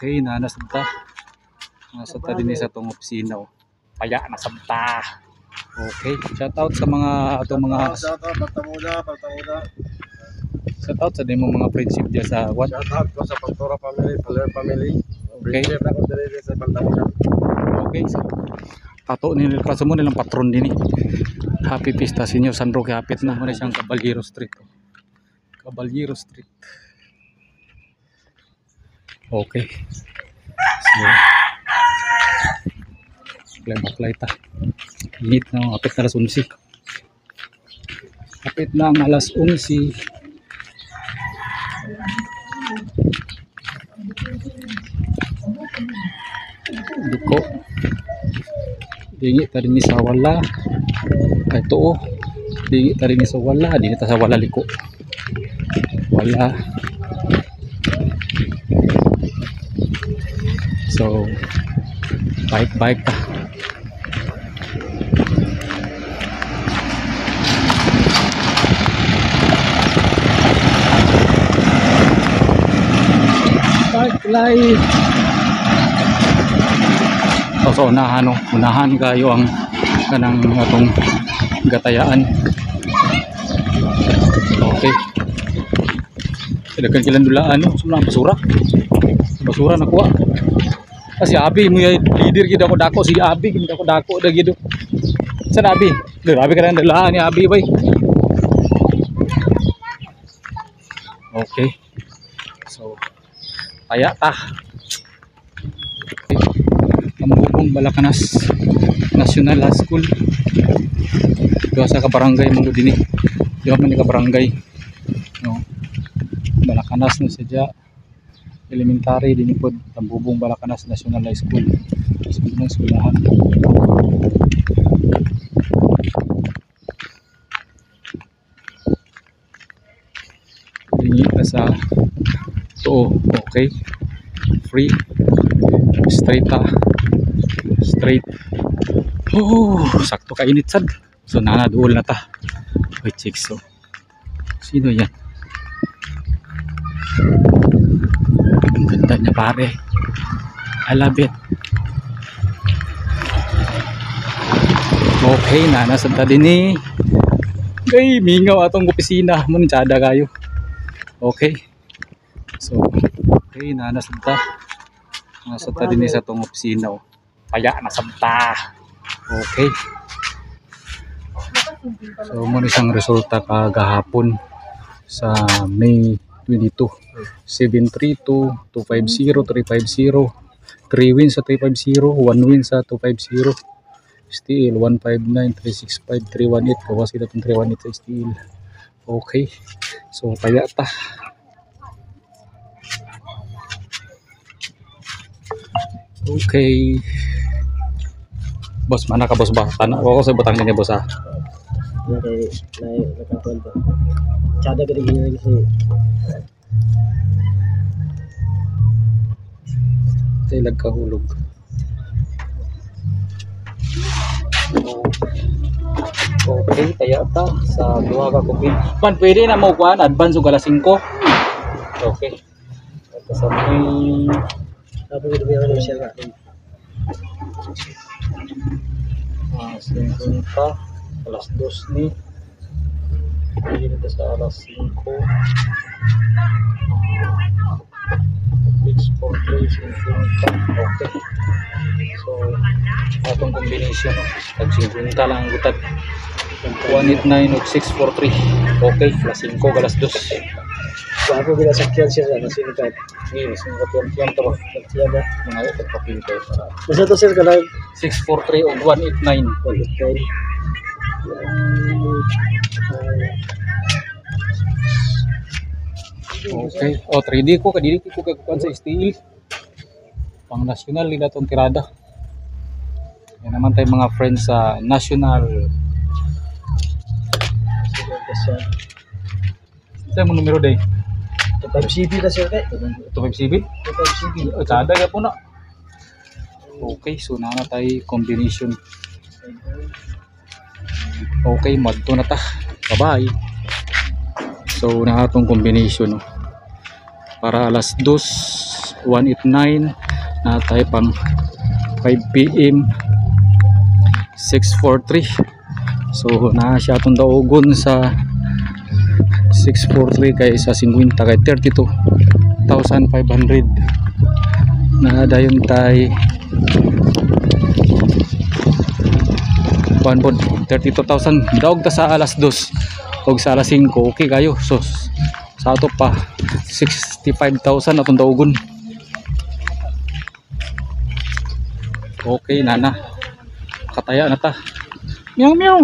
Okay, nasabta. Nasabta din sa tong opisina. Paya nasabta. Okay, shout out sa mga shout out sa demo mga friendship dia sa what? Shout out ko sa Pastora family, Paler family. Okay. Friendship ako diri sa Bantamuda. Okay, so tato nila kasamo nilang patron din eh. Happy Pista sa inyo, San Roque hapit na. Muna siyang Caballero Street. Caballero Street. Okay. So, baklay ta. Init na, hapit na alas 11. Hapit na ang alas 11. Diko. Dingi ta rin sa wala. Ito oh. Dingi ta rin sa wala. Dingi ta sa wala liko. Wala. So, bike ta. Bike life. So, unahan kayo ang kanang atong gatayaan. Okay. Silakan kilang dulaan no, sumna basura. Basura nakuha. Kasi Abi mo yung leader gid ako dako si Abi gid ako dako da gid. Sa Abi? Abi ka nang dulaan ni Abi bay. Okay. So, paya ta. Tambubong Balakanas National High School. Dito sa kabarangay mo dinhi. Dito man ni kabarangay. No. Balakanas na sadya. Elementary din po Tambubong Balakanas National High School. Sa mga eskwelahan. Dinhi sa to okay. Free straight straight. Oh, sakto kainit sad. So nanaduol na ta. Wait, check so. Sino yan? Ang ganda niya pare. I love it. Okay, nasabta din ni. Ay, mingaw atong opisina. Munitsada kayo. Okay. So, okay, nasabta. Nasabta din sa tong opisina. Paya nasabta. Okay. So, muna isang resulta kagahapon sa May 22. 732, 250, 350, 3 wins sa 350, 1 win sa 250, steel 159, 365, 318, kawas kita itong 318 sa steel. Okay, so kaya ta. Okay, boss, mana ka boss ba? Tanong ako sa butang niya boss ha. Okay, nakapunta. Tsada ka rin lagi si ilag kahulog. Okay, kaya ta sa duha ka kupin. Man, pwede na mo kuan advance og alas 5. Okay. Ito sa may sabi ko dumi siya nga. 50 alas 2 ni. Pwede na sa alas 5. 643 okay. So atong combination tag 50 lang ang gutat 189 ug 643 okay plus 5 alas 2 So ako bila sakyan siya na sinitad. yes ang kapyon to Siya ba? mga ito papinto para Basta to sir ka lang. 643 ug 189 okay. O 3D ko kadiri ko kagkuan sa steel pang national nila tong tirada. Yan naman tayo mga friends sa national. Sa mo numero day 5CB na sir kay. 257 5CB. kada ga po na. Okay, so na tayo combination. Okay, madto na ta. Bye-bye. So na atong combination no. Para alas 2 189 na tayo pang 5 PM 643. So na siya atong daugon sa 643 kay sa 50 kay 32,500 na dayon tay 32,000 daog ta sa alas 2 og sa alas 5 okay kayo. So sa ato pa 65,000 atong daugon. Okay nana kataya na ta. Meow meow.